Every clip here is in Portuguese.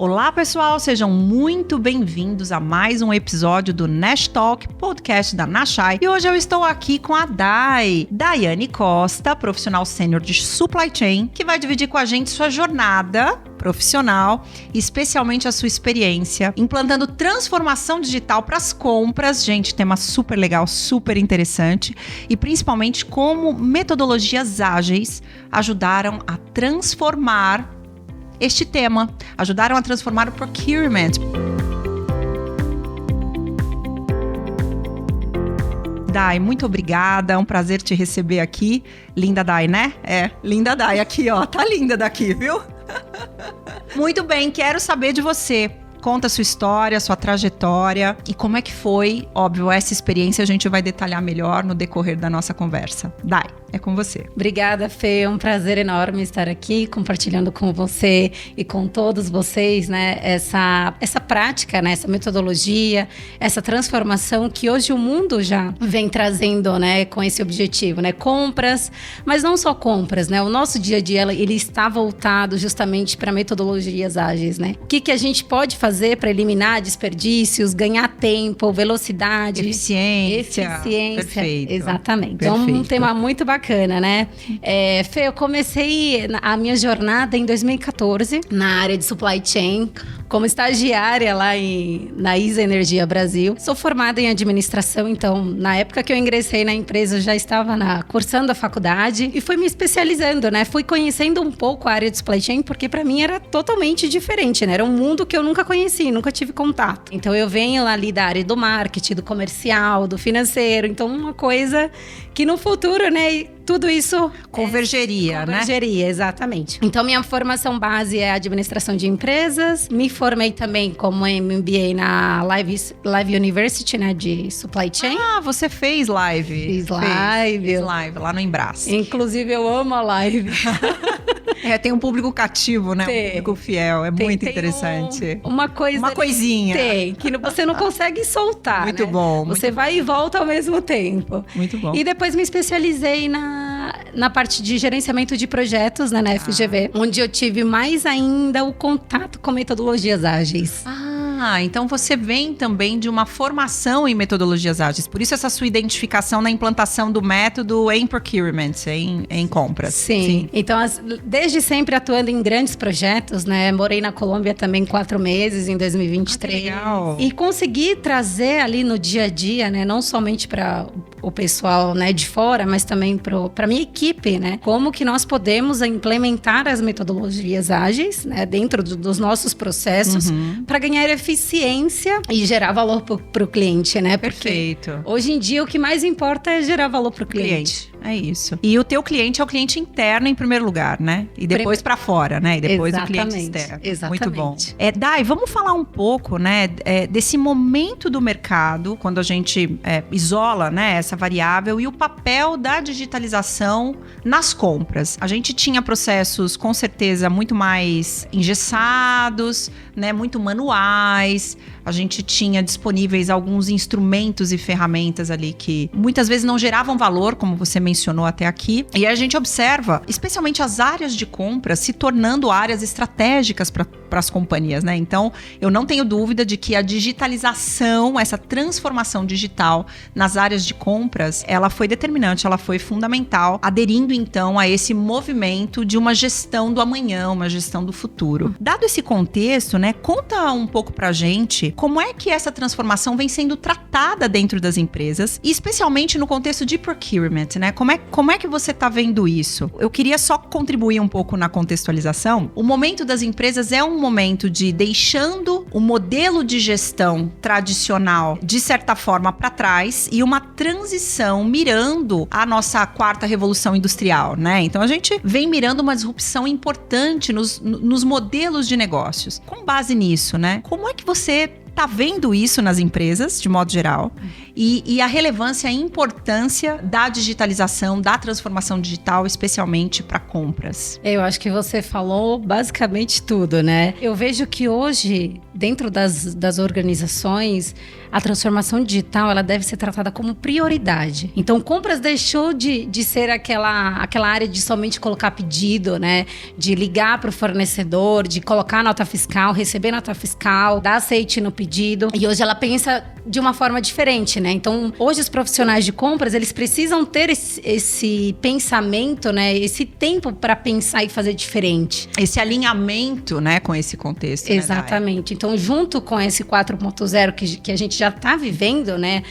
Olá pessoal, sejam muito bem-vindos a mais um episódio do Nash Talk, podcast da Nashai. E hoje eu estou aqui com a Daiane Costa, profissional sênior de Supply Chain, que vai dividir com a gente sua jornada profissional, especialmente a sua experiência, implantando transformação digital para as compras. Gente, tema super legal, super interessante. E principalmente como metodologias ágeis ajudaram a transformar este tema, ajudaram a transformar o procurement. Dai, muito obrigada, é um prazer te receber aqui. Linda Dai, né? Linda Dai, aqui ó, tá linda daqui, viu? Muito bem, quero saber de você. Conta a sua história, sua trajetória e como é que foi. Óbvio, essa experiência a gente vai detalhar melhor no decorrer da nossa conversa. Dai, é com você. Obrigada, Fê. É um prazer enorme estar aqui compartilhando com você e com todos vocês, né, essa prática, né, essa metodologia, essa transformação que hoje o mundo já vem trazendo, né, com esse objetivo, né, compras, mas não só compras, né, o nosso dia a dia ele está voltado justamente para metodologias ágeis, né. O que a gente pode fazer para eliminar desperdícios, ganhar tempo, velocidade, eficiência. Perfeito. Exatamente. Perfeito. Então, um tema muito bacana, né? Fê, eu comecei a minha jornada em 2014 na área de supply chain, como estagiária lá na Isa Energia Brasil. Sou formada em administração, então na época que eu ingressei na empresa eu já estava cursando a faculdade e fui me especializando, né? Fui conhecendo um pouco a área de supply chain, porque para mim era totalmente diferente, né? Era um mundo que eu nunca conheci, nunca tive contato. Então eu venho ali da área do marketing, do comercial, do financeiro, então uma coisa que no futuro, né, tudo isso convergeria, né? Convergeria, exatamente. Então, minha formação base é administração de empresas. Me formei também como MBA na Live University, né, de Supply Chain. Ah, você fez live. Fiz live lá no Embras. Inclusive, eu amo a live. Tem um público cativo, né? Um público fiel. É muito interessante. Uma coisinha. Que você não consegue soltar, muito né? Bom. Você vai e volta ao mesmo tempo. Muito bom. E depois me especializei na parte de gerenciamento de projetos, né, na FGV, onde eu tive mais ainda o contato com metodologias ágeis. Então você vem também de uma formação em metodologias ágeis. Por isso essa sua identificação na implantação do método em procurement, em compras. Sim. Então, desde sempre atuando em grandes projetos, né? Morei na Colômbia também 4 meses, em 2023. Legal. E consegui trazer ali no dia a dia, né? Não somente para o pessoal, né, de fora, mas também para minha equipe, né? Como que nós podemos implementar as metodologias ágeis, né? Dentro dos nossos processos, para ganhar eficiência e gerar valor para o cliente, né? Porque perfeito. Hoje em dia o que mais importa é gerar valor para o cliente. É isso. E o teu cliente é o cliente interno em primeiro lugar, né? E depois para fora, né? E depois o cliente externo. Exatamente. Muito bom. Dai, vamos falar um pouco, né? Desse momento do mercado, quando a gente isola, né? Essa variável e o papel da digitalização nas compras. A gente tinha processos, com certeza, muito mais engessados, né? Muito manuais. A gente tinha disponíveis alguns instrumentos e ferramentas ali que muitas vezes não geravam valor, como você mencionou até aqui. E a gente observa, especialmente as áreas de compra, se tornando áreas estratégicas para as companhias, né? Então, eu não tenho dúvida de que a digitalização, essa transformação digital nas áreas de compras, ela foi determinante, ela foi fundamental, aderindo então a esse movimento de uma gestão do amanhã, uma gestão do futuro. Dado esse contexto, né? Conta um pouco pra gente como é que essa transformação vem sendo tratada dentro das empresas, e especialmente no contexto de procurement, né? Como é que você está vendo isso? Eu queria só contribuir um pouco na contextualização. O momento das empresas é um momento de deixando o modelo de gestão tradicional, de certa forma, para trás, e uma transição mirando a nossa 4ª revolução industrial, né? Então, a gente vem mirando uma disrupção importante nos modelos de negócios. Com base nisso, né? Como é que você tá vendo isso nas empresas, de modo geral, e a relevância e a importância da digitalização, da transformação digital, especialmente para compras. Eu acho que você falou basicamente tudo, né? Eu vejo que hoje, dentro das organizações, a transformação digital ela deve ser tratada como prioridade. Então, compras deixou de ser aquela área de somente colocar pedido, né? De ligar para o fornecedor, de colocar nota fiscal, receber nota fiscal, dar aceite no pedido. E hoje ela pensa de uma forma diferente, né? Então, hoje os profissionais de compras, eles precisam ter esse pensamento, né? Esse tempo para pensar e fazer diferente. Esse alinhamento, né, com esse contexto. Exatamente. Né, então, junto com esse 4.0 que a gente já está vivendo, né?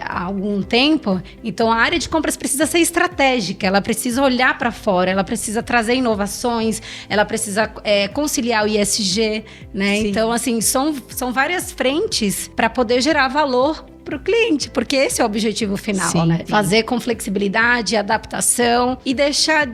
Há algum tempo, então a área de compras precisa ser estratégica, ela precisa olhar para fora, ela precisa trazer inovações, ela precisa conciliar o ESG, né? Sim. Então, assim, são várias frentes para poder gerar valor para o cliente, porque esse é o objetivo final, sim, né? Sim. Fazer com flexibilidade, adaptação e deixar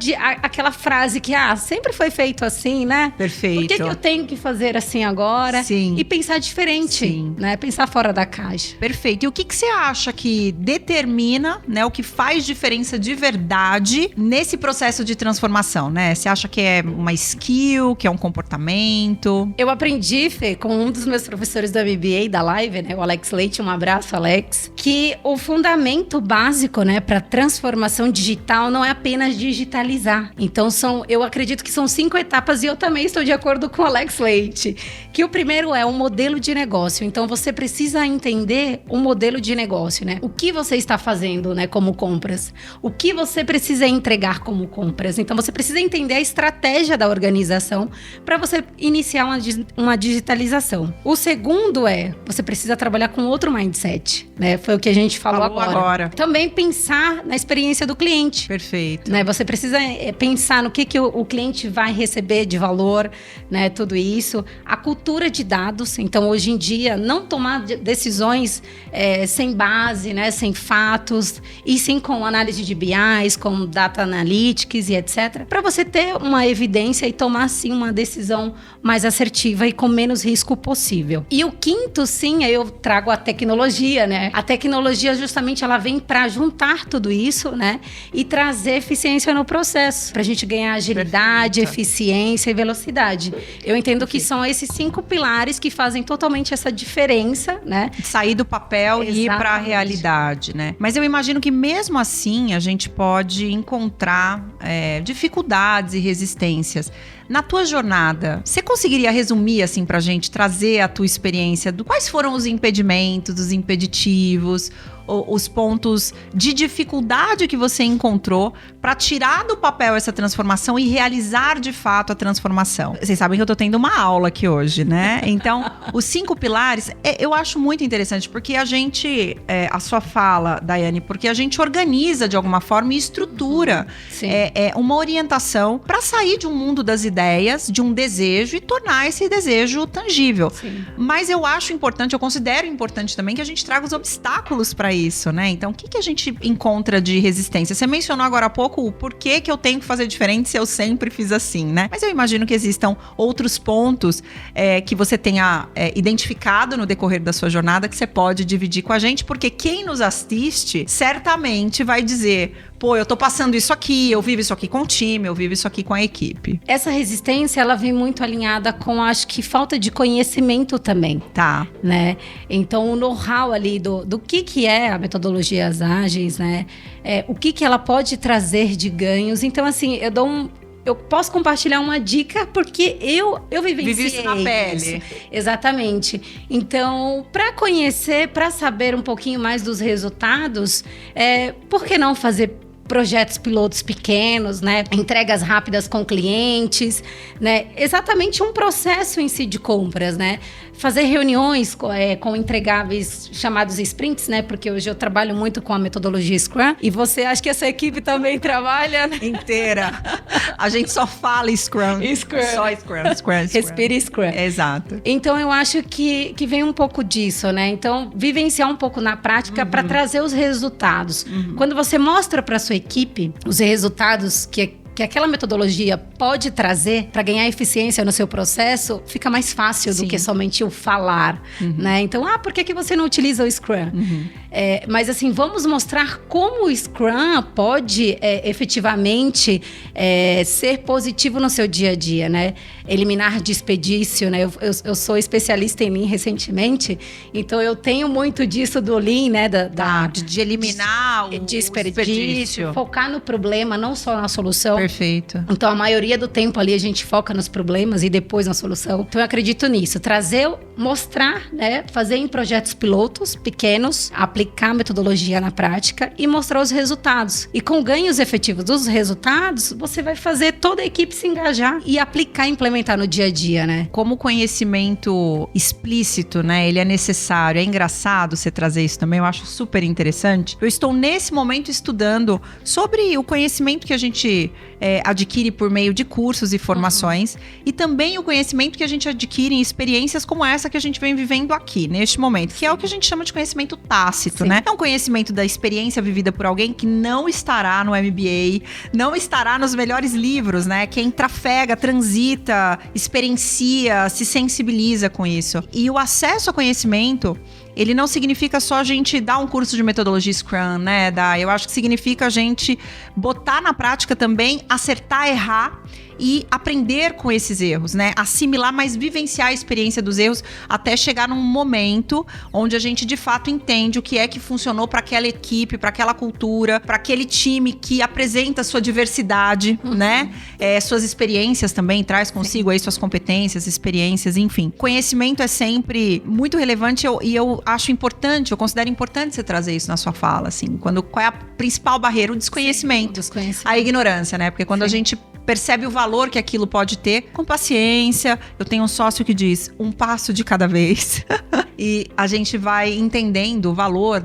aquela frase que, sempre foi feito assim, né? Perfeito. Por que eu tenho que fazer assim agora? Sim. E pensar diferente, sim, né? Pensar fora da caixa. Perfeito. E o que você acha que determina, né? O que faz diferença de verdade nesse processo de transformação, né? Você acha que é uma skill, que é um comportamento? Eu aprendi, Fê, com um dos meus professores do MBA da Live, né? O Alex Leite, um abraço, Alex, que o fundamento básico, né, para transformação digital não é apenas digitalizar. Então, eu acredito que são 5 etapas e eu também estou de acordo com o Alex Leite, que o primeiro é o modelo de negócio. Então, você precisa entender o modelo de negócio, né? O que você está fazendo, né, como compras? O que você precisa entregar como compras? Então, você precisa entender a estratégia da organização para você iniciar uma digitalização. O segundo você precisa trabalhar com outro mindset. Né? Foi o que a gente falou agora. Também pensar na experiência do cliente. Perfeito. Né? Você precisa pensar no que o cliente vai receber de valor, né? Tudo isso. A cultura de dados. Então, hoje em dia, não tomar decisões sem base, né? Sem fatos, e sim com análise de BIs, com data analytics e etc. Para você ter uma evidência e tomar, sim, uma decisão mais assertiva e com menos risco possível. E o quinto, sim, eu trago a tecnologia, né? A tecnologia justamente ela vem para juntar tudo isso, né? E trazer eficiência no processo, para a gente ganhar agilidade, perfeito, eficiência e velocidade. Eu entendo que são esses 5 pilares que fazem totalmente essa diferença, né? Sair do papel e ir para a realidade, né? Mas eu imagino que mesmo assim a gente pode encontrar dificuldades e resistências. Na tua jornada, você conseguiria resumir assim pra gente, trazer a tua experiência do quais foram os impedimentos, os impeditivos, os pontos de dificuldade que você encontrou para tirar do papel essa transformação e realizar de fato a transformação? Vocês sabem que eu tô tendo uma aula aqui hoje, né? Então, os 5 pilares, eu acho muito interessante, porque a gente, a sua fala, Daiane, porque a gente organiza de alguma forma e estrutura uma orientação para sair de um mundo das ideias, de um desejo e tornar esse desejo tangível. Sim. Mas eu acho importante, eu considero importante também que a gente traga os obstáculos para isso, né? Então, o que a gente encontra de resistência? Você mencionou agora há pouco o porquê que eu tenho que fazer diferente se eu sempre fiz assim, né? Mas eu imagino que existam outros pontos que você tenha identificado no decorrer da sua jornada que você pode dividir com a gente, porque quem nos assiste certamente vai dizer: pô, eu tô passando isso aqui, eu vivo isso aqui com o time, eu vivo isso aqui com a equipe. Essa resistência, ela vem muito alinhada com, acho que, falta de conhecimento também. Tá. Né? Então, o know-how ali do que é a metodologias ágeis, né? O que ela pode trazer de ganhos. Então, assim, eu posso compartilhar uma dica porque eu vivenciei isso na pele. Exatamente. Então, para conhecer, para saber um pouquinho mais dos resultados, por que não fazer projetos pilotos pequenos, né? Entregas rápidas com clientes, né? Exatamente um processo em si de compras, né? Fazer reuniões com entregáveis chamados sprints, né? Porque hoje eu trabalho muito com a metodologia Scrum. E você, acha que essa equipe também trabalha, né? Inteira. A gente só fala Scrum. Só Scrum. Respira Scrum. Exato. Então, eu acho que vem um pouco disso, né? Então, vivenciar um pouco na prática para trazer os resultados. Quando você mostra para sua equipe os resultados que que aquela metodologia pode trazer para ganhar eficiência no seu processo, fica mais fácil do que somente o falar, né? Então, por que você não utiliza o Scrum? Mas assim, vamos mostrar como o Scrum pode efetivamente ser positivo no seu dia a dia, né? Eliminar desperdício, né? Eu sou especialista em Lean recentemente, então eu tenho muito disso do Lean, né? De eliminar o desperdício. Focar no problema, não só na solução. Perfeito. Então, a maioria do tempo ali a gente foca nos problemas e depois na solução. Então, eu acredito nisso. Mostrar, né? Fazer em projetos pilotos pequenos, aplicar a metodologia na prática e mostrar os resultados. E com ganhos efetivos dos resultados, você vai fazer toda a equipe se engajar e aplicar e implementar no dia a dia, né? Como conhecimento explícito, né? Ele é necessário. É engraçado você trazer isso também. Eu acho super interessante. Eu estou nesse momento estudando sobre o conhecimento que a gente adquire por meio de cursos e formações e também o conhecimento que a gente adquire em experiências como essa que a gente vem vivendo aqui, neste momento, que é o que a gente chama de conhecimento tácito, né? É um conhecimento da experiência vivida por alguém que não estará no MBA, não estará nos melhores livros, né? Quem trafega, transita, experiencia, se sensibiliza com isso. E o acesso ao conhecimento, ele não significa só a gente dar um curso de metodologia Scrum, né, Eu acho que significa a gente botar na prática também, acertar, errar e aprender com esses erros, né? Assimilar, mas vivenciar a experiência dos erros até chegar num momento onde a gente de fato entende o que é que funcionou para aquela equipe, para aquela cultura, para aquele time que apresenta sua diversidade, né? Suas experiências também, traz consigo aí suas competências, experiências, enfim. Conhecimento é sempre muito relevante e eu acho importante, eu considero importante você trazer isso na sua fala, assim. Qual é a principal barreira? O desconhecimento. A ignorância, né? Porque quando a gente percebe o valor que aquilo pode ter, com paciência. Eu tenho um sócio que diz, um passo de cada vez. E a gente vai entendendo o valor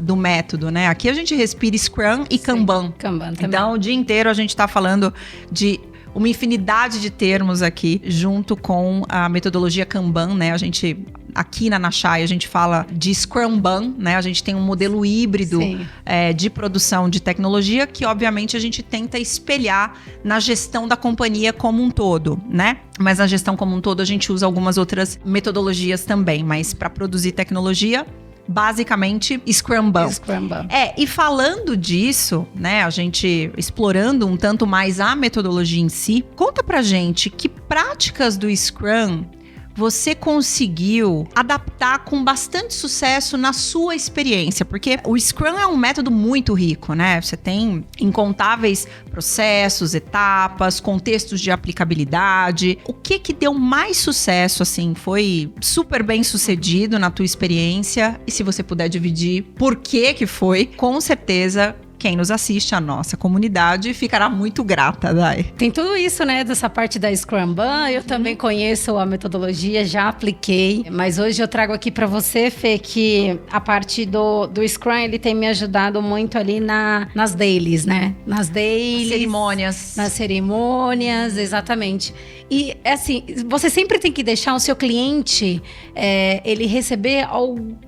do método, né? Aqui a gente respira Scrum e Kanban. Kanban também. Então, o dia inteiro a gente está falando de uma infinidade de termos aqui, junto com a metodologia Kanban, né? Aqui na Nashai, a gente fala de Scrumban, né? A gente tem um modelo híbrido de produção de tecnologia que, obviamente, a gente tenta espelhar na gestão da companhia como um todo, né? Mas na gestão como um todo, a gente usa algumas outras metodologias também. Mas para produzir tecnologia, basicamente, Scrumban. E falando disso, né, a gente explorando um tanto mais a metodologia em si, conta pra gente que práticas do Scrum você conseguiu adaptar com bastante sucesso na sua experiência? Porque o Scrum é um método muito rico, né? Você tem incontáveis processos, etapas, contextos de aplicabilidade. O que deu mais sucesso, assim, foi super bem sucedido na tua experiência? E se você puder dividir por que foi, com certeza quem nos assiste, a nossa comunidade, ficará muito grata, Dai. Tem tudo isso, né, dessa parte da Scrumban. Eu também conheço a metodologia, já apliquei. Mas hoje eu trago aqui para você, Fê, que a parte do Scrum, ele tem me ajudado muito ali nas dailies, né? Nas dailies. Cerimônias. Nas cerimônias, exatamente. E, assim, você sempre tem que deixar o seu cliente, ele receber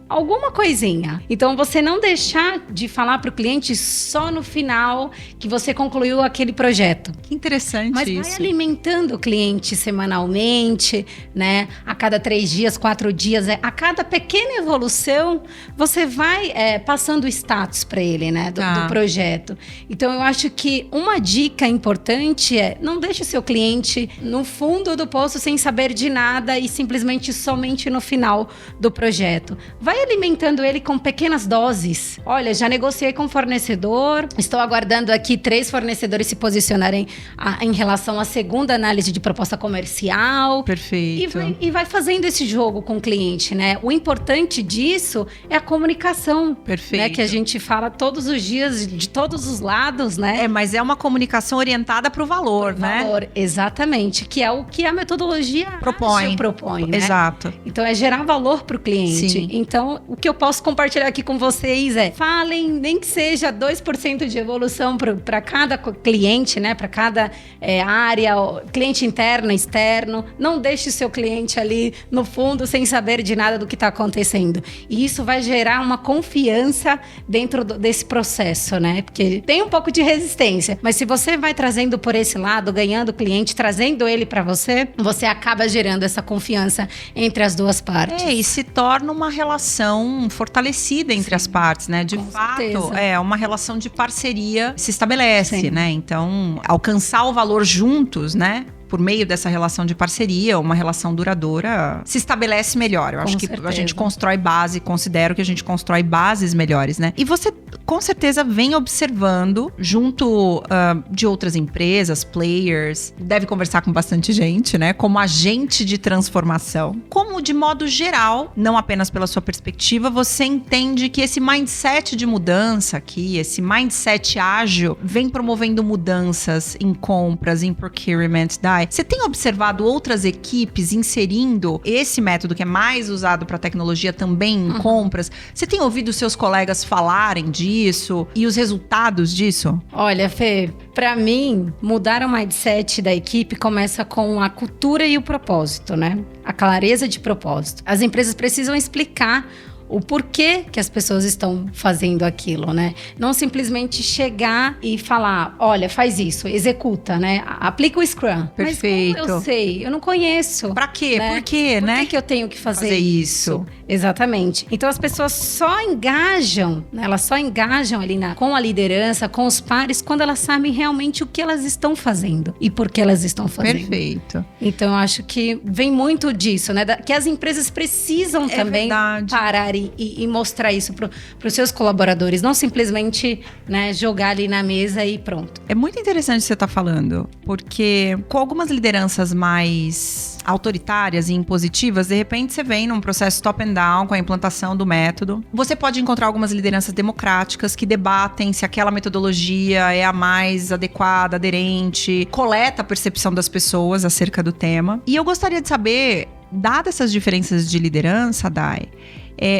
alguma coisinha. Então, você não deixar de falar para o cliente só no final que você concluiu aquele projeto. Que interessante. Mas isso. Vai alimentando o cliente semanalmente, né? A cada 3 dias, 4 dias, a cada pequena evolução, você vai passando o status para ele, né? Do projeto. Então, eu acho que uma dica importante não deixe o seu cliente no fundo do poço sem saber de nada e simplesmente somente no final do projeto. Vai alimentando ele com pequenas doses. Olha, já negociei com o fornecedor, estou aguardando aqui 3 fornecedores se posicionarem em relação à segunda análise de proposta comercial. Perfeito. E vai fazendo esse jogo com o cliente, né? O importante disso é a comunicação. Perfeito. Né? Que a gente fala todos os dias, de todos os lados, né? Mas é uma comunicação orientada para o valor, né? Valor, exatamente. Que é o que a metodologia propõe, né? Exato. Então, é gerar valor para o cliente. Sim. Então, Então, o que eu posso compartilhar aqui com vocês falem, nem que seja 2% de evolução para cada cliente, né? Para cada área, cliente interno, externo. Não deixe o seu cliente ali no fundo sem saber de nada do que está acontecendo. E isso vai gerar uma confiança dentro desse processo, né? Porque tem um pouco de resistência, mas se você vai trazendo por esse lado, ganhando o cliente, trazendo ele para você, você acaba gerando essa confiança entre as duas partes. E se torna uma relação fortalecida entre as partes, né? De fato, uma relação de parceria se estabelece, né? Então, alcançar o valor juntos, né? Por meio dessa relação de parceria, uma relação duradoura, se estabelece melhor. Eu acho que a gente constrói considero que a gente constrói bases melhores, né? E você, com certeza, vem observando, junto de outras empresas, players, deve conversar com bastante gente, né? Como agente de transformação. Como, de modo geral, não apenas pela sua perspectiva, você entende que esse mindset de mudança aqui, esse mindset ágil, vem promovendo mudanças em compras, em procurement, você tem observado outras equipes inserindo esse método que é mais usado para tecnologia também em compras? Você tem ouvido seus colegas falarem disso e os resultados disso? Olha, Fê, para mim, mudar o mindset da equipe começa com a cultura e o propósito, né? A clareza de propósito. As empresas precisam explicar o porquê que as pessoas estão fazendo aquilo, né? Não simplesmente chegar e falar, olha, faz isso, executa, né? Aplica o Scrum. Perfeito. Mas como eu sei? Eu não conheço. Pra quê? Né? Por quê, né? Por que eu tenho que fazer isso? Exatamente. Então, as pessoas só engajam, né? Elas só engajam ali com a liderança, com os pares, quando elas sabem realmente o que elas estão fazendo e por que elas estão fazendo. Perfeito. Então, eu acho que vem muito disso, né? Que as empresas precisam também parar e mostrar isso para os seus colaboradores, não simplesmente, né, jogar ali na mesa e pronto. É muito interessante o que você está falando, porque com algumas lideranças mais autoritárias e impositivas, de repente você vem num processo top and down com a implantação do método. Você pode encontrar algumas lideranças democráticas que debatem se aquela metodologia é a mais adequada, aderente, coleta a percepção das pessoas acerca do tema. E eu gostaria de saber, dadas essas diferenças de liderança, Dai,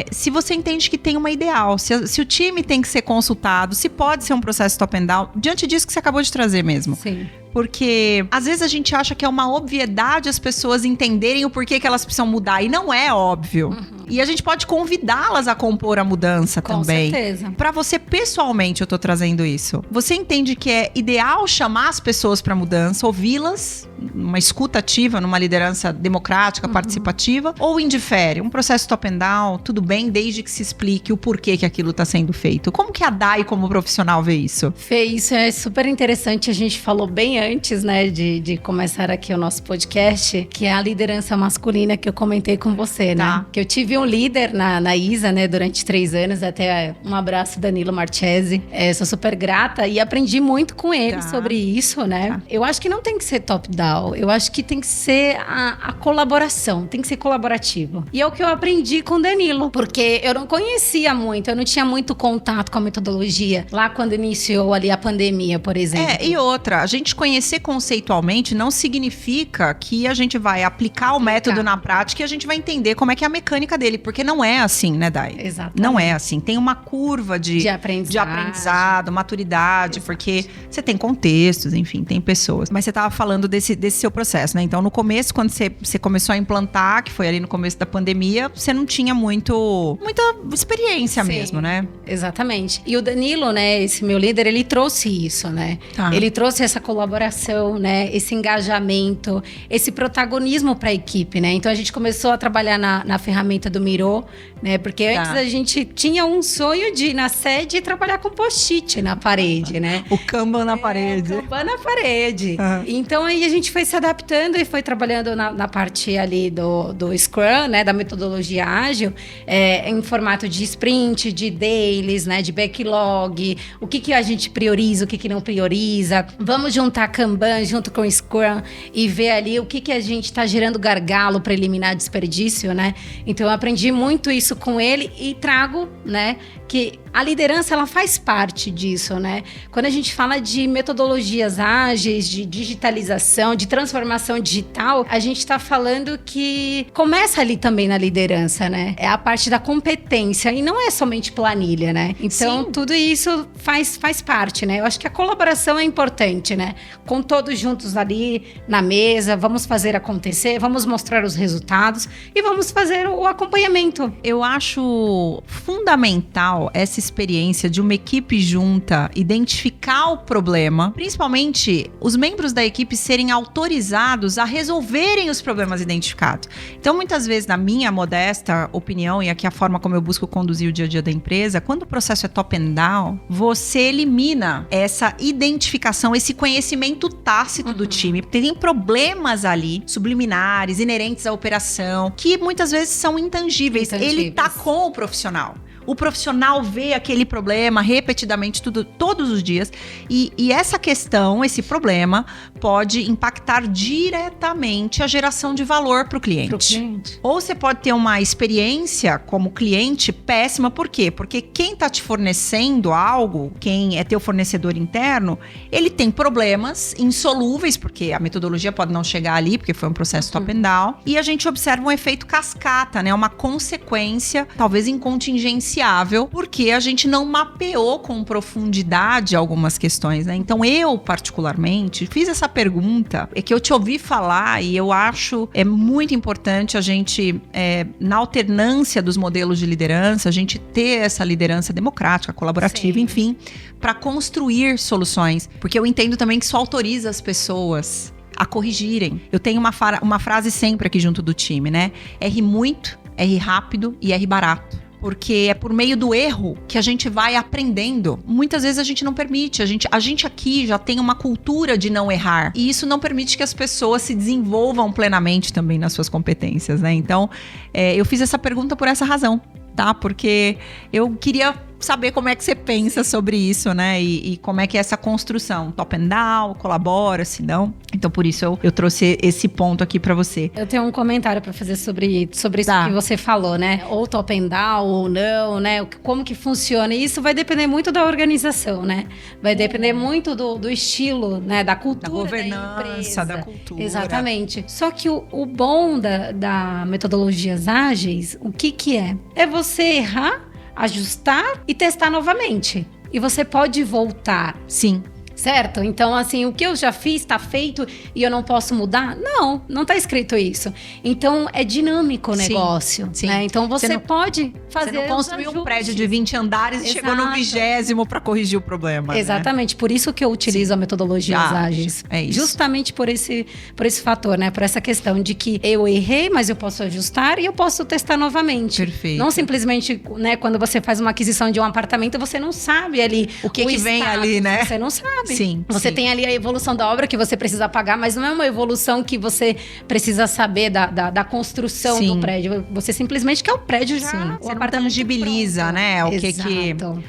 se você entende que tem uma ideal, se o time tem que ser consultado, se pode ser um processo top and down, diante disso que você acabou de trazer mesmo. Sim. Porque às vezes a gente acha que é uma obviedade as pessoas entenderem o porquê que elas precisam mudar, e não é óbvio. E a gente pode convidá-las a compor a mudança também. Com certeza. Pra você, pessoalmente, eu tô trazendo isso. Você entende que é ideal chamar as pessoas pra mudança, ouvi-las, uma escuta ativa, numa liderança democrática, participativa, ou indifere? Um processo top and down, tudo bem, desde que se explique o porquê que aquilo tá sendo feito. Como que a Dai, como profissional, vê isso? Fê, isso é super interessante. A gente falou bem antes, né, de começar aqui o nosso podcast, que é a liderança masculina que eu comentei com você, né? Que eu tive um líder na ISA, né, durante 3 anos, até um abraço, Danilo Marchesi. Sou super grata e aprendi muito com ele sobre isso, né? Eu acho que não tem que ser top-down, eu acho que tem que ser a colaboração, tem que ser colaborativo. E é o que eu aprendi com o Danilo, porque eu não conhecia muito, eu não tinha muito contato com a metodologia lá quando iniciou ali a pandemia, por exemplo. E outra, a gente conhecer conceitualmente não significa que a gente vai aplicar o método na prática e a gente vai entender como é que é a mecânica dele, porque não é assim, né, Dai? Exatamente. Não é assim. Tem uma curva de aprendizado, maturidade, porque você tem contextos, enfim, tem pessoas. Mas você estava falando desse seu processo, né? Então, no começo, quando você começou a implantar, que foi ali no começo da pandemia, você não tinha muita experiência mesmo, né? Exatamente. E o Danilo, né, esse meu líder, ele trouxe isso, né? Ele trouxe essa colaboração, né? Esse engajamento, esse protagonismo para a equipe, né? Então, a gente começou a trabalhar na ferramenta do Miro, né? Porque antes a gente tinha um sonho de ir na sede e trabalhar com post-it na parede, né? O Kanban na parede. O Kanban na parede. Então, aí a gente foi se adaptando e foi trabalhando na parte ali do Scrum, né? Da metodologia ágil, em formato de sprint, de dailies, né? De backlog, o que a gente prioriza, o que não prioriza. Vamos juntar Kanban junto com o Scrum e ver ali o que a gente está gerando gargalo para eliminar desperdício, né? Então eu aprendi muito isso com ele e trago, né, que a liderança ela faz parte disso, né? Quando a gente fala de metodologias ágeis, de digitalização, de transformação digital, a gente está falando que começa ali também na liderança, né? É a parte da competência e não é somente planilha, né? Então, tudo isso faz parte, né? Eu acho que a colaboração é importante, né? Com todos juntos ali na mesa, vamos fazer acontecer, vamos mostrar os resultados e vamos fazer o acompanhamento. Eu acho fundamental essa experiência de uma equipe junta identificar o problema, principalmente os membros da equipe serem autorizados a resolverem os problemas identificados. Então, muitas vezes, na minha modesta opinião, e aqui a forma como eu busco conduzir o dia a dia da empresa, quando o processo é top and down, você elimina essa identificação, esse conhecimento tácito do time. Tem problemas ali, subliminares, inerentes à operação, que muitas vezes são intangíveis. Ele tá com o profissional. O profissional vê aquele problema repetidamente todos os dias e essa questão, esse problema pode impactar diretamente a geração de valor para o cliente. Ou você pode ter uma experiência como cliente péssima, por quê? Porque quem está te fornecendo algo, quem é teu fornecedor interno, ele tem problemas insolúveis, porque a metodologia pode não chegar ali, porque foi um processo top and down, e a gente observa um efeito cascata, né? Uma consequência, talvez incontingenciável, porque a gente não mapeou com profundidade algumas questões, né? Então eu, particularmente, fiz essa pergunta, é que eu te ouvi falar e eu acho muito importante a gente, na alternância dos modelos de liderança, a gente ter essa liderança democrática, colaborativa, enfim, para construir soluções, porque eu entendo também que isso autoriza as pessoas a corrigirem. Eu tenho uma frase sempre aqui junto do time, né? R muito, R rápido e R barato. Porque é por meio do erro que a gente vai aprendendo. Muitas vezes a gente não permite. A gente aqui já tem uma cultura de não errar. E isso não permite que as pessoas se desenvolvam plenamente também nas suas competências, né? Então, eu fiz essa pergunta por essa razão, tá? Porque eu queria saber como é que você pensa sobre isso, né? E como é que é essa construção. Top and down, colabora, se não. Então, por isso eu trouxe esse ponto aqui pra você. Eu tenho um comentário pra fazer sobre isso que você falou, né? Ou top and down, ou não, né? Como que funciona. E isso vai depender muito da organização, né? Vai depender muito do estilo, né? Da cultura da governança, da cultura. Exatamente. Só que o bom da metodologias ágeis, o que é? É você errar, ajustar e testar novamente. E você pode voltar. Sim. Certo? Então, assim, o que eu já fiz está feito e eu não posso mudar? Não está escrito isso. Então, é dinâmico o negócio. Sim. Né? Então, você pode fazer. Você não construiu um prédio de 20 andares e chegou no 20º para corrigir o problema. Exatamente. Né? Por isso que eu utilizo a metodologia ágeis. É isso. Justamente por esse fator, né? Por essa questão de que eu errei, mas eu posso ajustar e eu posso testar novamente. Perfeito. Não simplesmente, né? Quando você faz uma aquisição de um apartamento, você não sabe ali o que vem ali, né? Você não sabe. Sim. Você tem ali a evolução da obra que você precisa pagar, mas não é uma evolução que você precisa saber da construção do prédio. Você simplesmente quer o prédio já. Você não tangibiliza, né?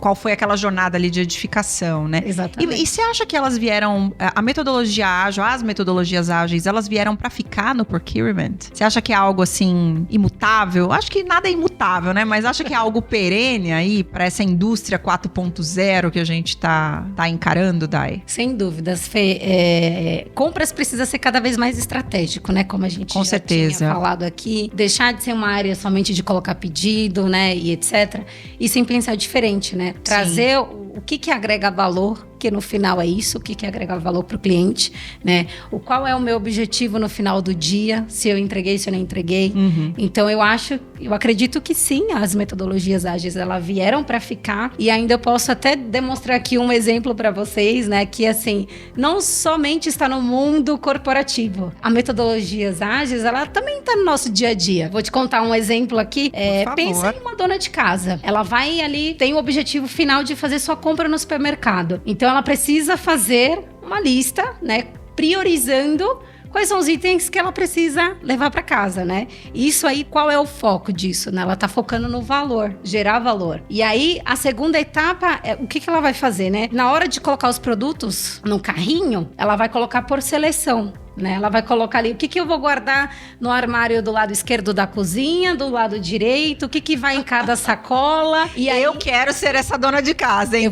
Qual foi aquela jornada ali de edificação, né? Exatamente. E você acha que elas vieram, a metodologia ágil, as metodologias ágeis, elas vieram para ficar no procurement? Você acha que é algo assim imutável? Acho que nada é imutável, né? Mas acha que é algo perene aí para essa indústria 4.0 que a gente tá encarando, Dai? Sem dúvidas, Fê. Compras precisa ser cada vez mais estratégico, né? Como a gente tinha falado aqui. Deixar de ser uma área somente de colocar pedido, né? E etc. E sim pensar diferente, né? Trazer o que agrega valor, que no final é isso, o que agrega valor para o cliente, né? Qual é o meu objetivo no final do dia, se eu entreguei, se eu não entreguei. Então, eu acredito que sim, as metodologias ágeis, elas vieram para ficar, e ainda eu posso até demonstrar aqui um exemplo para vocês, né? Que, assim, não somente está no mundo corporativo. A metodologias ágeis, ela também está no nosso dia a dia. Vou te contar um exemplo aqui. Pensa em uma dona de casa. Ela vai ali, tem o objetivo final de fazer sua compra no supermercado. Então, ela precisa fazer uma lista, né? Priorizando quais são os itens que ela precisa levar para casa, né? E isso aí, qual é o foco disso, né? Ela tá focando no valor, gerar valor. E aí, a segunda etapa, o que ela vai fazer, né? Na hora de colocar os produtos no carrinho, ela vai colocar por seleção. Né? Ela vai colocar ali o que eu vou guardar no armário do lado esquerdo da cozinha, do lado direito, o que vai em cada sacola. E aí, eu quero ser essa dona de casa, hein?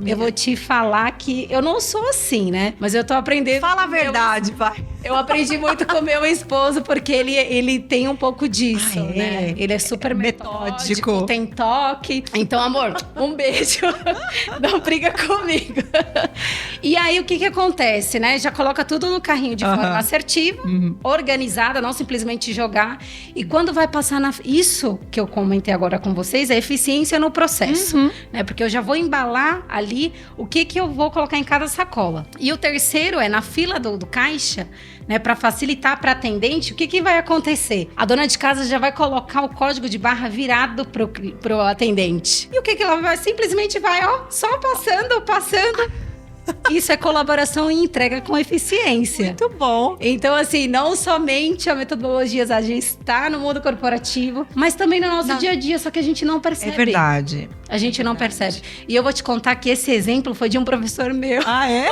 Eu vou te falar que eu não sou assim, né? Mas eu tô aprendendo. Fala a verdade, vai. Eu aprendi muito com meu esposo, porque ele tem um pouco disso, né? Ele é super metódico, tem toque. Então, amor, um beijo. Não briga comigo. E aí, o que acontece, né? Já coloca tudo no carrinho de forma assertiva, organizada, não simplesmente jogar. E quando vai passar isso que eu comentei agora com vocês, é eficiência no processo, né? Porque eu já vou embalar ali o que eu vou colocar em cada sacola. E o terceiro é na fila do caixa, né, para facilitar para atendente, o que vai acontecer? A dona de casa já vai colocar o código de barra virado pro atendente. E o que ela vai? Simplesmente vai, só passando. Isso é colaboração e entrega com eficiência. Muito bom. Então, assim, não somente a metodologia Agile está no mundo corporativo, mas também no nosso dia a dia, só que a gente não percebe. É verdade. A gente não percebe. E eu vou te contar que esse exemplo foi de um professor meu. Ah, é?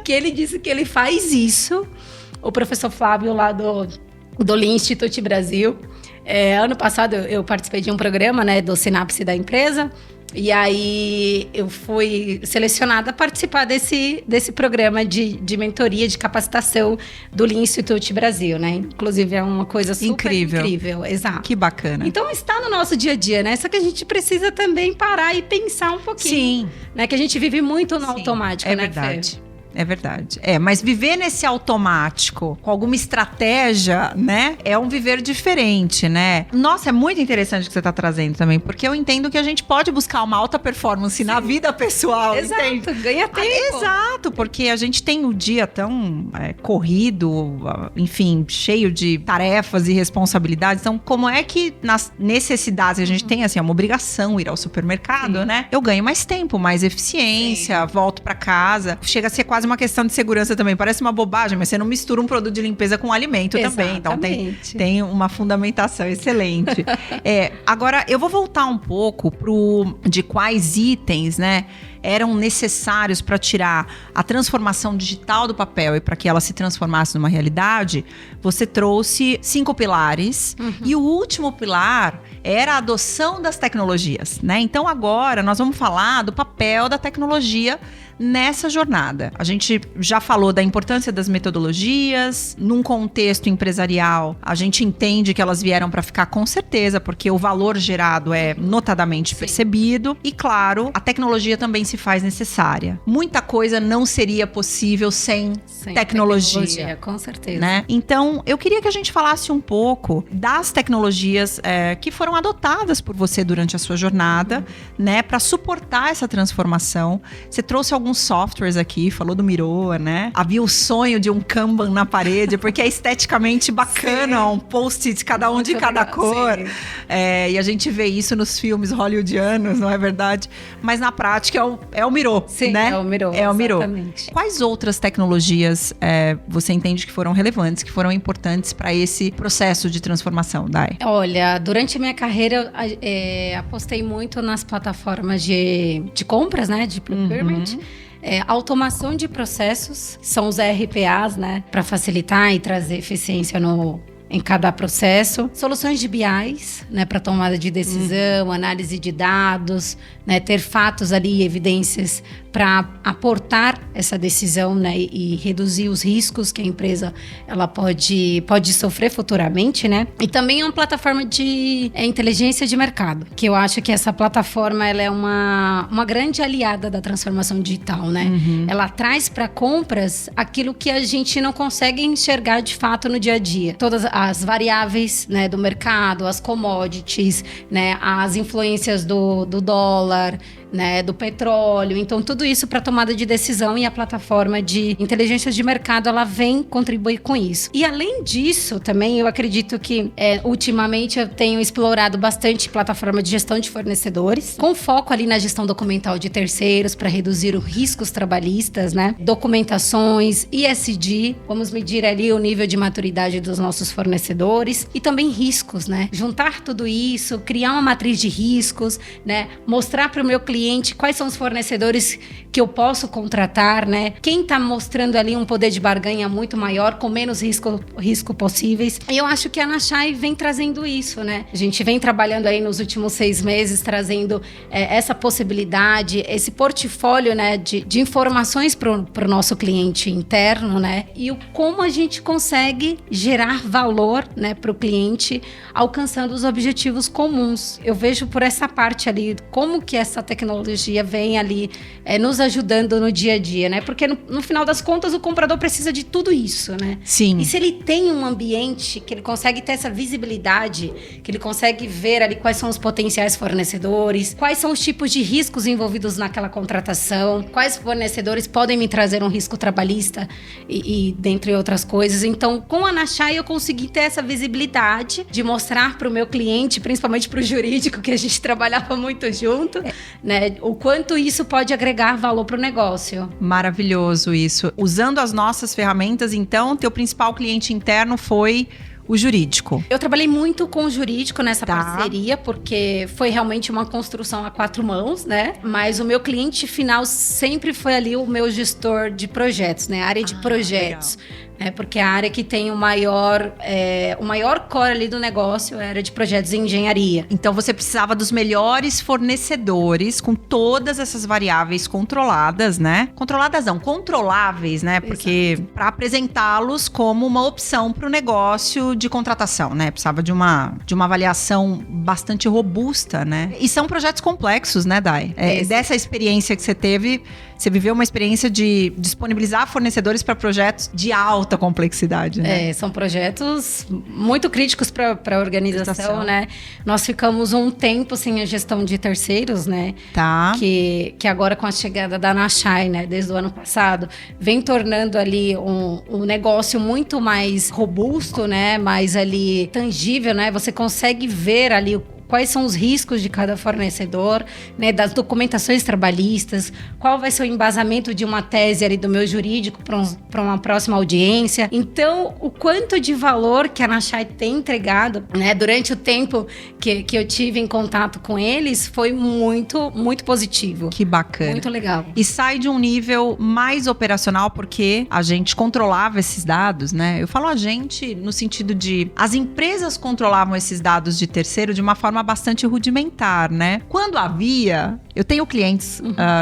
Que ele disse que ele faz isso. O professor Flávio, lá do Lean Institute Brasil. Ano passado eu participei de um programa, né, do Sinapse da empresa. E aí eu fui selecionada a participar desse programa de mentoria, de capacitação do Lean Institute Brasil, né? Inclusive é uma coisa super incrível. Exato. Que bacana. Então está no nosso dia a dia, né? Só que a gente precisa também parar e pensar um pouquinho. Sim. Né? Que a gente vive muito no automático, né? Verdade. É verdade. Mas viver nesse automático, com alguma estratégia, né? É um viver diferente, né? Nossa, é muito interessante o que você tá trazendo também, porque eu entendo que a gente pode buscar uma alta performance na vida pessoal. Exato, entende? Ganha tempo. Exato, porque a gente tem o dia tão corrido, enfim, cheio de tarefas e responsabilidades. Então, como é que nas necessidades a gente tem, assim, uma obrigação ir ao supermercado, né? Eu ganho mais tempo, mais eficiência, volto pra casa. Chega a ser quase uma questão de segurança também. Parece uma bobagem, mas você não mistura um produto de limpeza com alimento também. Então tem uma fundamentação excelente. Agora, eu vou voltar um pouco de quais itens, né, eram necessários para tirar a transformação digital do papel e para que ela se transformasse numa realidade. Você trouxe 5 pilares e o último pilar era a adoção das tecnologias, né? Então agora nós vamos falar do papel da tecnologia nessa jornada. A gente já falou da importância das metodologias. Num contexto empresarial, a gente entende que elas vieram para ficar com certeza, porque o valor gerado é notadamente percebido. E claro, a tecnologia também se faz necessária. Muita coisa não seria possível sem tecnologia. Com certeza. Né? Então, eu queria que a gente falasse um pouco das tecnologias que foram adotadas por você durante a sua jornada, né, para suportar essa transformação. Você trouxe alguns softwares aqui, falou do Miro, né? Havia o sonho de um Kanban na parede, porque é esteticamente bacana, um post-it, cada um de cada cor. E a gente vê isso nos filmes hollywoodianos, não é verdade? Mas na prática é o Miro, sim, né? É o Miro, é o Miro. Exatamente. Quais outras tecnologias você entende que foram relevantes, que foram importantes para esse processo de transformação, Dai? Olha, durante a minha carreira, apostei muito nas plataformas de compras, né? De procurement. Automação de processos, são os RPAs, né? Para facilitar e trazer eficiência em cada processo. Soluções de BIs, né? Para tomada de decisão, análise de dados, né? Ter fatos ali, evidências para aportar essa decisão, né? E reduzir os riscos que a empresa ela pode sofrer futuramente, né? E também é uma plataforma de inteligência de mercado, que eu acho que essa plataforma ela é uma grande aliada da transformação digital, né? Ela traz para compras aquilo que a gente não consegue enxergar de fato no dia a dia. Todas as variáveis, né, do mercado, as commodities, né, as influências do dólar, né, do petróleo. Então, tudo isso para tomada de decisão, e a plataforma de inteligência de mercado, ela vem contribuir com isso. E além disso, também eu acredito que ultimamente eu tenho explorado bastante plataforma de gestão de fornecedores, com foco ali na gestão documental de terceiros para reduzir os riscos trabalhistas, né? Documentações, ESG, vamos medir ali o nível de maturidade dos nossos fornecedores e também riscos, né? Juntar tudo isso, criar uma matriz de riscos, né? Mostrar para o meu cliente quais são os fornecedores que eu posso contratar, né? Quem está mostrando ali um poder de barganha muito maior, com menos risco possíveis. E eu acho que a Nashai vem trazendo isso, né? A gente vem trabalhando aí nos últimos 6 meses, trazendo essa possibilidade, esse portfólio, né, de informações para o nosso cliente interno, né? E como a gente consegue gerar valor, né, para o cliente, alcançando os objetivos comuns. Eu vejo por essa parte ali, como que essa tecnologia vem ali nos ajudando no dia a dia, né? Porque no final das contas, o comprador precisa de tudo isso, né? Sim. E se ele tem um ambiente que ele consegue ter essa visibilidade, que ele consegue ver ali quais são os potenciais fornecedores, quais são os tipos de riscos envolvidos naquela contratação, quais fornecedores podem me trazer um risco trabalhista e dentre outras coisas. Então, com a Nashai, eu consegui ter essa visibilidade de mostrar para o meu cliente, principalmente para o jurídico, que a gente trabalhava muito junto, né? O quanto isso pode agregar valor para o negócio. Maravilhoso isso. Usando as nossas ferramentas, então, teu principal cliente interno foi o jurídico. Eu trabalhei muito com o jurídico nessa parceria, porque foi realmente uma construção a 4 mãos, né? Mas o meu cliente final sempre foi ali o meu gestor de projetos, né? A área de projetos. Porque a área que tem o maior core ali do negócio era de projetos e engenharia. Então você precisava dos melhores fornecedores com todas essas variáveis controladas, né? Controladas não, controláveis, né? Porque para apresentá-los como uma opção para o negócio de contratação, né? Precisava de uma avaliação bastante robusta, né? E são projetos complexos, né, Dai? Dessa experiência que você teve, você viveu uma experiência de disponibilizar fornecedores para projetos de alta complexidade, né? São projetos muito críticos para a organização, né? Nós ficamos um tempo sem a gestão de terceiros, né? Tá. Que agora, com a chegada da Nashai, né? Desde o ano passado, vem tornando ali um negócio muito mais robusto, né? Mais ali tangível, né? Você consegue ver ali quais são os riscos de cada fornecedor, né, das documentações trabalhistas, qual vai ser o embasamento de uma tese ali do meu jurídico para uma próxima audiência. Então, o quanto de valor que a Nashai tem entregado, né, durante o tempo que eu tive em contato com eles, foi muito, muito positivo. Que bacana. Muito legal. E sai de um nível mais operacional, porque a gente controlava esses dados, né? Eu falo a gente no sentido de as empresas controlavam esses dados de terceiro de uma forma bastante rudimentar, né? Quando havia... Eu tenho clientes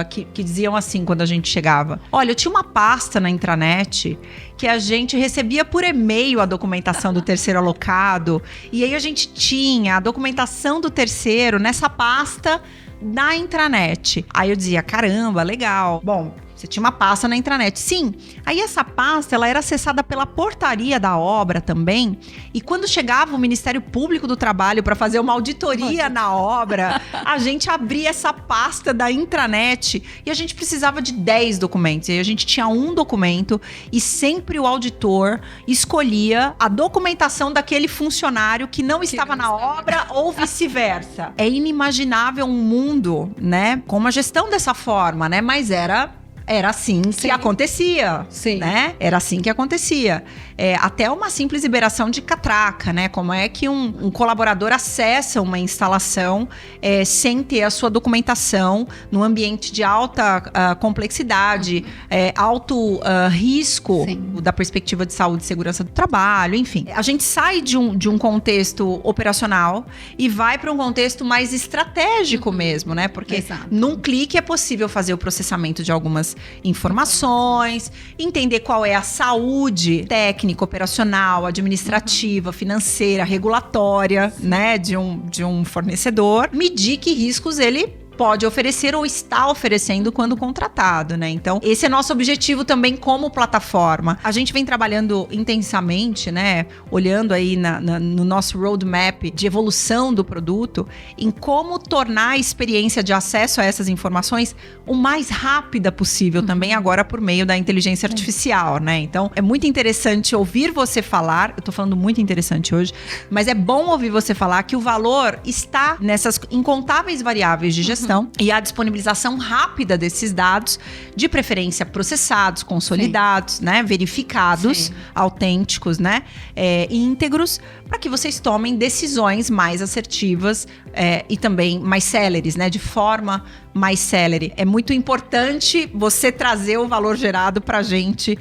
que diziam assim quando a gente chegava. Olha, eu tinha uma pasta na intranet que a gente recebia por e-mail a documentação do terceiro alocado. E aí a gente tinha a documentação do terceiro nessa pasta na intranet. Aí eu dizia, caramba, legal. Bom, você tinha uma pasta na intranet. Sim, aí essa pasta ela era acessada pela portaria da obra também. E quando chegava o Ministério Público do Trabalho para fazer uma auditoria na obra, a gente abria essa pasta da intranet e a gente precisava de 10 documentos. E a gente tinha um documento e sempre o auditor escolhia a documentação daquele funcionário que não estava na obra ou vice-versa. É inimaginável um mundo, né, com uma gestão dessa forma, né? Mas era assim que acontecia, né? Era assim que acontecia. Até uma simples liberação de catraca, né? Como é que um colaborador acessa uma instalação sem ter a sua documentação num ambiente de alta complexidade, alto risco da perspectiva de saúde e segurança do trabalho, enfim. A gente sai de um contexto operacional e vai para um contexto mais estratégico mesmo, né? Porque num clique é possível fazer o processamento de algumas informações, entender qual é a saúde técnica, operacional, administrativa, financeira, regulatória, né, de um fornecedor, medir que riscos ele pode oferecer ou está oferecendo quando contratado, né? Então, esse é nosso objetivo também como plataforma. A gente vem trabalhando intensamente, né? Olhando aí no nosso roadmap de evolução do produto, em como tornar a experiência de acesso a essas informações o mais rápida possível também, agora por meio da inteligência artificial, né? Então, é muito interessante ouvir você falar, eu tô falando muito interessante hoje, mas é bom ouvir você falar que o valor está nessas incontáveis variáveis de gestão e a disponibilização rápida desses dados, de preferência processados, consolidados, né, verificados, autênticos, né, íntegros, para que vocês tomem decisões mais assertivas e também mais céleres, né, de forma mais célere. É muito importante você trazer o valor gerado para a gente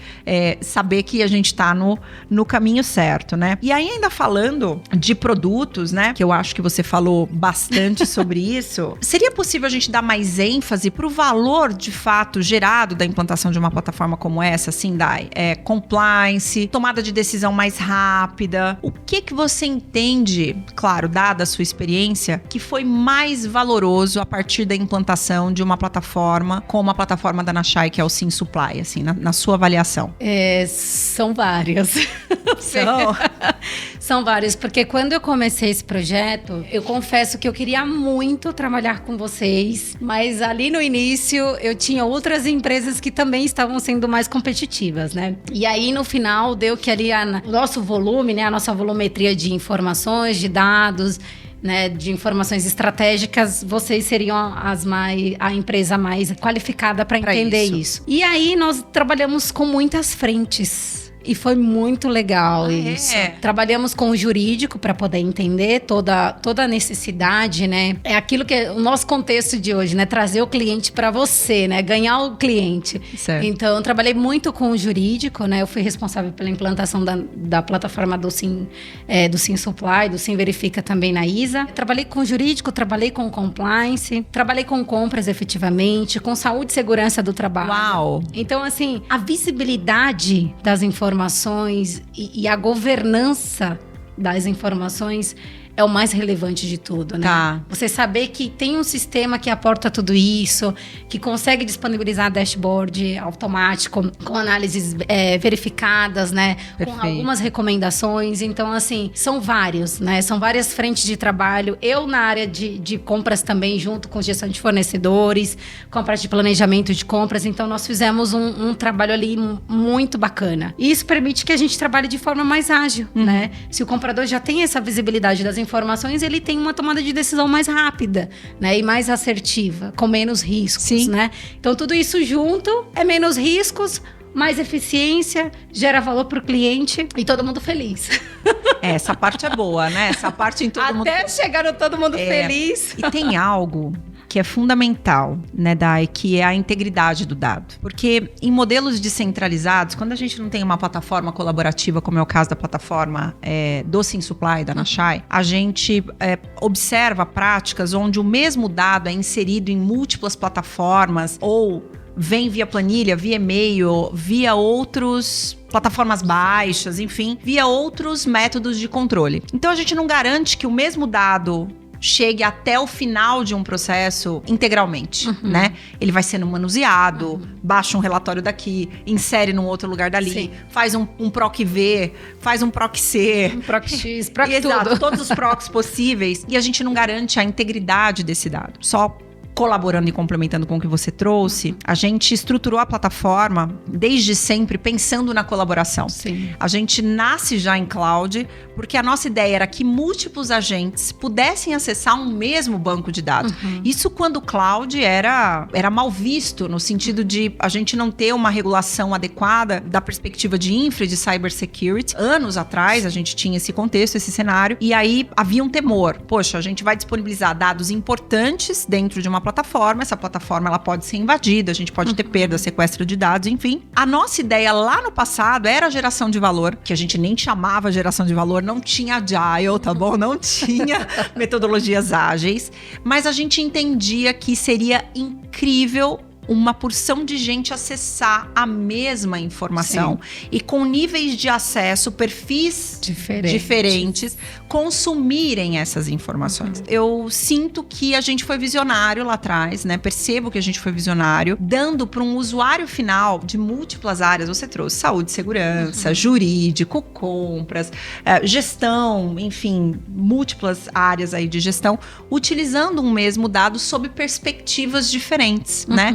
saber que a gente está no caminho certo, né? E aí, ainda falando de produtos, né, que eu acho que você falou bastante sobre isso, seria possível a gente dar mais ênfase para o valor, de fato, gerado da implantação de uma plataforma como essa, assim, Dai? Compliance, tomada de decisão mais rápida. O que você entende, claro, dada a sua experiência, que foi mais valoroso a partir da implantação de uma plataforma como a plataforma da Nashai, que é o Sim Supply, assim, na sua avaliação? São várias. São várias, porque quando eu comecei esse projeto, eu confesso que eu queria muito trabalhar com vocês, mas ali no início eu tinha outras empresas que também estavam sendo mais competitivas, né? E aí no final deu que ali o nosso volume, né, a nossa volumetria de informações, de dados, né, de informações estratégicas, vocês seriam a empresa mais qualificada para entender isso. E aí nós trabalhamos com muitas frentes. E foi muito legal isso. Trabalhamos com o jurídico para poder entender toda a necessidade, né? É aquilo que é o nosso contexto de hoje, né? Trazer o cliente para você, né? Ganhar o cliente. Certo. Então, eu trabalhei muito com o jurídico, né? Eu fui responsável pela implantação da plataforma do Sim Supply, do Sim Verifica também na ISA. Trabalhei com o jurídico, trabalhei com compliance, trabalhei com compras efetivamente, com saúde e segurança do trabalho. Uau! Então, assim, a visibilidade das informações e a governança das informações é o mais relevante de tudo, né? Tá. Você saber que tem um sistema que aporta tudo isso, que consegue disponibilizar dashboard automático, com análises verificadas, né? Perfeito. Com algumas recomendações. Então, assim, são vários, né? São várias frentes de trabalho. Eu, na área de compras também, junto com gestão de fornecedores, com a parte de planejamento de compras. Então, nós fizemos um trabalho ali muito bacana. E isso permite que a gente trabalhe de forma mais ágil, né? Se o comprador já tem essa visibilidade das informações, ele tem uma tomada de decisão mais rápida, né? E mais assertiva, com menos riscos, né? Então, tudo isso junto é menos riscos, mais eficiência, gera valor para o cliente e todo mundo feliz. Essa parte é boa, né? Essa parte em todo mundo... Até chegar no todo mundo feliz. E tem algo que é fundamental, né, Dai, que é a integridade do dado. Porque em modelos descentralizados, quando a gente não tem uma plataforma colaborativa, como é o caso da plataforma do Sim Supply, da Nashai, a gente observa práticas onde o mesmo dado é inserido em múltiplas plataformas ou vem via planilha, via e-mail, via outros plataformas baixas, enfim, via outros métodos de controle. Então a gente não garante que o mesmo dado chegue até o final de um processo integralmente, né? Ele vai sendo manuseado, baixa um relatório daqui, insere num outro lugar dali, faz um PROC V, faz um PROC C. Um PROC X, PROC tudo. Exato, todos os PROCs possíveis. E a gente não garante a integridade desse dado. Só colaborando e complementando com o que você trouxe, a gente estruturou a plataforma desde sempre pensando na colaboração. Sim. A gente nasce já em cloud porque a nossa ideia era que múltiplos agentes pudessem acessar um mesmo banco de dados. Isso quando o cloud era mal visto, no sentido de a gente não ter uma regulação adequada da perspectiva de infra, de cybersecurity. Anos atrás a gente tinha esse contexto, esse cenário, e aí havia um temor. Poxa, a gente vai disponibilizar dados importantes dentro de uma plataforma, essa plataforma ela pode ser invadida, a gente pode ter perda, sequestro de dados, enfim. A nossa ideia lá no passado era a geração de valor, que a gente nem chamava geração de valor, não tinha agile, tá bom? Não tinha metodologias ágeis, mas a gente entendia que seria incrível uma porção de gente acessar a mesma informação. Sim. E com níveis de acesso, perfis diferentes consumirem essas informações. Eu sinto que a gente foi visionário lá atrás, né? Percebo que a gente foi visionário, dando para um usuário final de múltiplas áreas. Você trouxe saúde, segurança, jurídico, compras, gestão, enfim, múltiplas áreas aí de gestão, utilizando um mesmo dado sob perspectivas diferentes, né?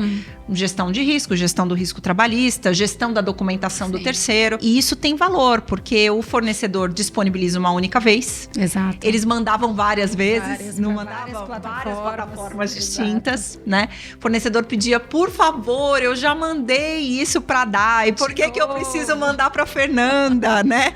Gestão de risco, gestão do risco trabalhista, gestão da documentação do terceiro. E isso tem valor, porque o fornecedor disponibiliza uma única vez. Exato. Eles mandavam várias vezes, não mandavam várias plataformas distintas, né? O fornecedor pedia, por favor, eu já mandei isso para dar, e por que eu preciso mandar para Fernanda, né?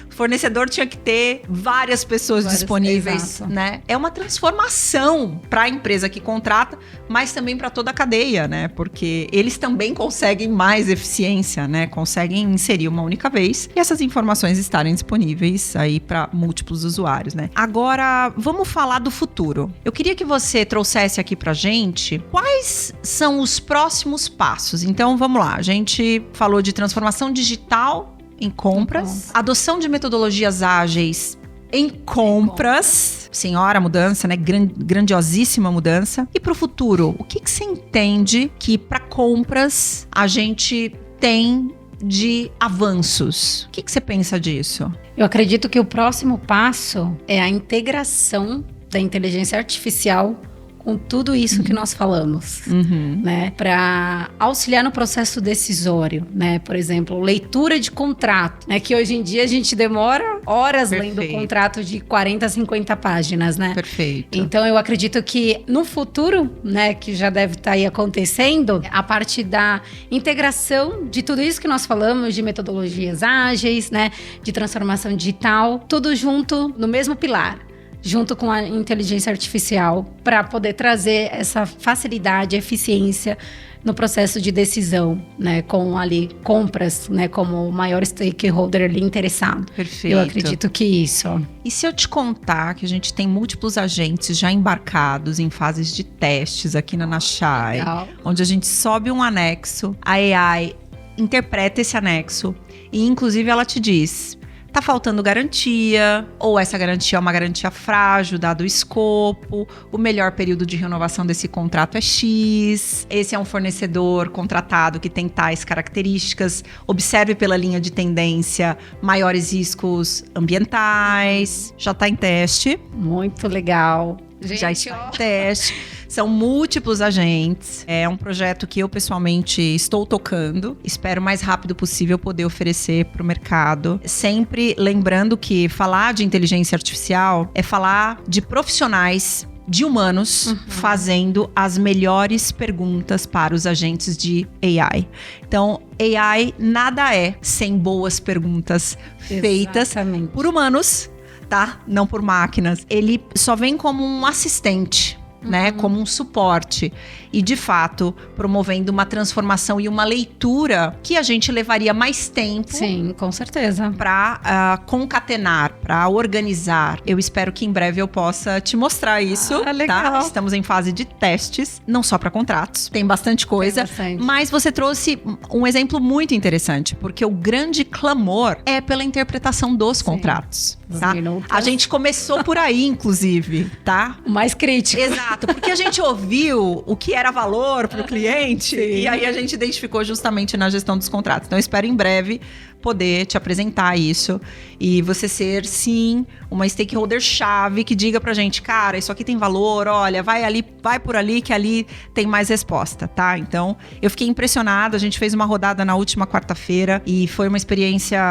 O fornecedor tinha que ter várias pessoas disponíveis, né? É uma transformação para a empresa que contrata, mas também para toda a cadeia, né? Porque eles também conseguem mais eficiência, né? Conseguem inserir uma única vez e essas informações estarem disponíveis aí para múltiplos usuários, né? Agora, vamos falar do futuro. Eu queria que você trouxesse aqui pra gente quais são os próximos passos. Então, vamos lá. A gente falou de transformação digital em compras, adoção de metodologias ágeis em compras, senhora mudança, né? Grandiosíssima mudança. E para o futuro, o que você entende que para compras a gente tem de avanços? O que você pensa disso? Eu acredito que o próximo passo é a integração da inteligência artificial com tudo isso que nós falamos, né? Para auxiliar no processo decisório, né? Por exemplo, leitura de contrato, né? Que hoje em dia a gente demora horas lendo contrato de 40, 50 páginas, né? Perfeito. Então, eu acredito que no futuro, né? Que já deve estar aí acontecendo, a parte da integração de tudo isso que nós falamos, de metodologias ágeis, né? De transformação digital, tudo junto no mesmo pilar, junto com a inteligência artificial, para poder trazer essa facilidade, eficiência no processo de decisão, né, com ali compras, né, como o maior stakeholder ali interessado. Perfeito. Eu acredito que isso. E se eu te contar que a gente tem múltiplos agentes já embarcados em fases de testes aqui na Nashai, onde a gente sobe um anexo, a AI interpreta esse anexo e, inclusive, ela te diz: tá faltando garantia, ou essa garantia é uma garantia frágil, dado o escopo, o melhor período de renovação desse contrato é X, esse é um fornecedor contratado que tem tais características, observe pela linha de tendência maiores riscos ambientais, já tá em teste. Muito legal. Já está em teste. São múltiplos agentes. É um projeto que eu pessoalmente estou tocando. Espero o mais rápido possível poder oferecer para o mercado. Sempre lembrando que falar de inteligência artificial é falar de profissionais, de humanos, fazendo as melhores perguntas para os agentes de AI. Então, AI nada é sem boas perguntas feitas por humanos, tá? Não por máquinas. Ele só vem como um assistente, né? Como um suporte. E, de fato, promovendo uma transformação e uma leitura que a gente levaria mais tempo. Sim, com certeza. Para concatenar, para organizar. Eu espero que em breve eu possa te mostrar isso. Legal. Tá? Estamos em fase de testes, não só para contratos. Tem bastante coisa. Tem bastante. Mas você trouxe um exemplo muito interessante, porque o grande clamor é pela interpretação dos contratos. Tá? A gente começou por aí, inclusive, tá? O mais crítico. Exato, porque a gente ouviu o que era valor para o cliente e aí a gente identificou justamente na gestão dos contratos. Então, eu espero em breve poder te apresentar isso e você ser, sim, uma stakeholder-chave que diga pra gente: cara, isso aqui tem valor, olha, vai ali, vai por ali, que ali tem mais resposta, tá? Então, eu fiquei impressionada, a gente fez uma rodada na última quarta-feira e foi uma experiência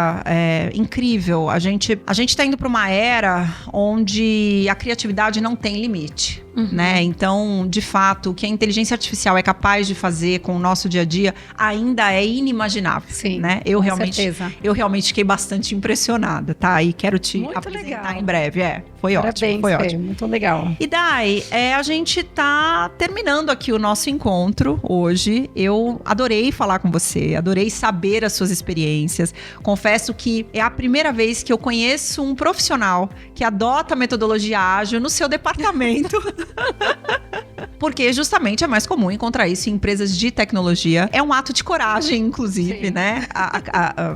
incrível. A gente tá indo pra uma era onde a criatividade não tem limite. Né? Então, de fato, o que a inteligência artificial é capaz de fazer com o nosso dia a dia ainda é inimaginável. Sim, né? Eu realmente fiquei bastante impressionada, tá? E quero te apresentar em breve. Foi ótimo. Foi ótimo. Muito legal. E Dai, a gente tá terminando aqui o nosso encontro hoje. Eu adorei falar com você, adorei saber as suas experiências. Confesso que é a primeira vez que eu conheço um profissional que adota a metodologia ágil no seu departamento. porque justamente é mais comum encontrar isso em empresas de tecnologia. É um ato de coragem, inclusive, né?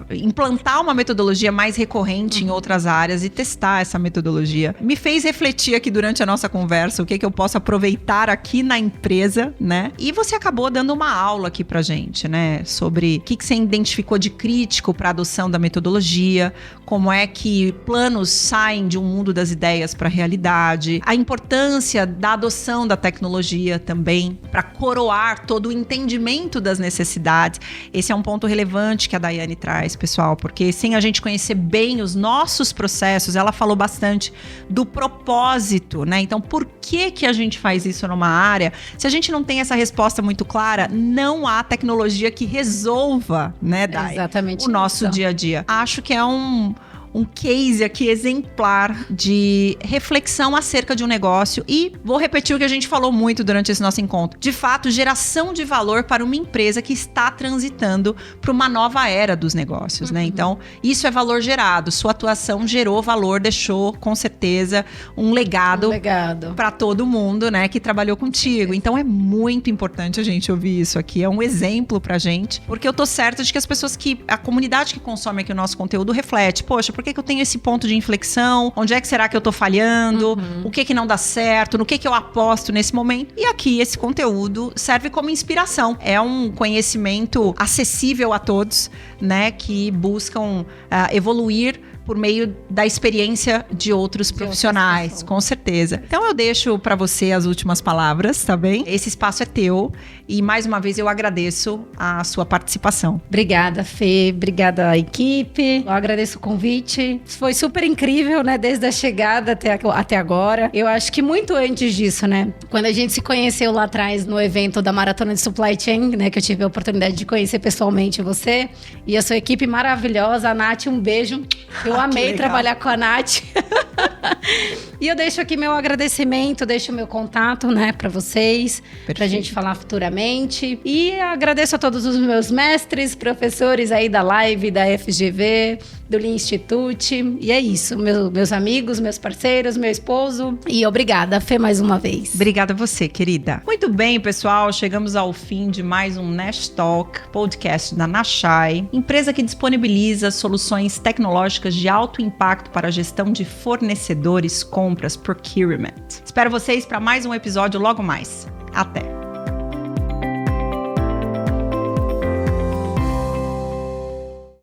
Implantar uma metodologia mais recorrente em outras áreas e testar essa metodologia. Me fez refletir aqui durante a nossa conversa o que eu posso aproveitar aqui na empresa, né? E você acabou dando uma aula aqui pra gente, né? Sobre o que você identificou de crítico para a adoção da metodologia, como é que planos saem de um mundo das ideias para a realidade, a importância da adoção da tecnologia também para coroar todo o entendimento das necessidades. Esse é um ponto relevante que a Daiane traz, pessoal, porque sem a gente conhecer bem os nossos processos, ela falou bastante do propósito, né? Então, por que a gente faz isso numa área? Se a gente não tem essa resposta muito clara, não há tecnologia que resolva, né, Dai? Exatamente o nosso dia a dia. Acho que é um case aqui exemplar de reflexão acerca de um negócio e vou repetir o que a gente falou muito durante esse nosso encontro. De fato, geração de valor para uma empresa que está transitando para uma nova era dos negócios, né? Então, isso é valor gerado. Sua atuação gerou valor, deixou, com certeza, um legado para todo mundo, né, que trabalhou contigo. Então, é muito importante a gente ouvir isso aqui. É um exemplo pra gente, porque eu tô certa de que a comunidade que consome aqui o nosso conteúdo reflete, poxa, por que eu tenho esse ponto de inflexão? Onde é que será que eu tô falhando? O que não dá certo? No que eu aposto nesse momento? E aqui esse conteúdo serve como inspiração. É um conhecimento acessível a todos, né? Que buscam evoluir por meio da experiência de outros profissionais, com certeza. Então eu deixo para você as últimas palavras, tá bem? Esse espaço é teu e mais uma vez eu agradeço a sua participação. Obrigada, Fê, obrigada à equipe, eu agradeço o convite. Foi super incrível, né, desde a chegada até agora. Eu acho que muito antes disso, né, quando a gente se conheceu lá atrás no evento da Maratona de Supply Chain, né, que eu tive a oportunidade de conhecer pessoalmente você e a sua equipe maravilhosa, a Nath, um beijo. Eu amei trabalhar com a Nath. E eu deixo aqui meu agradecimento, deixo meu contato, né, pra vocês, pra gente falar futuramente. E agradeço a todos os meus mestres, professores aí da live, da FGV, do Lean Institute. E é isso, meus amigos, meus parceiros, meu esposo. E obrigada, Fê, mais uma vez. Obrigada a você, querida. Muito bem, pessoal, chegamos ao fim de mais um Nash Talk, podcast da Nashai, empresa que disponibiliza soluções tecnológicas de alto impacto para a gestão de fornecedores, compras, procurement. Espero vocês para mais um episódio logo mais. Até!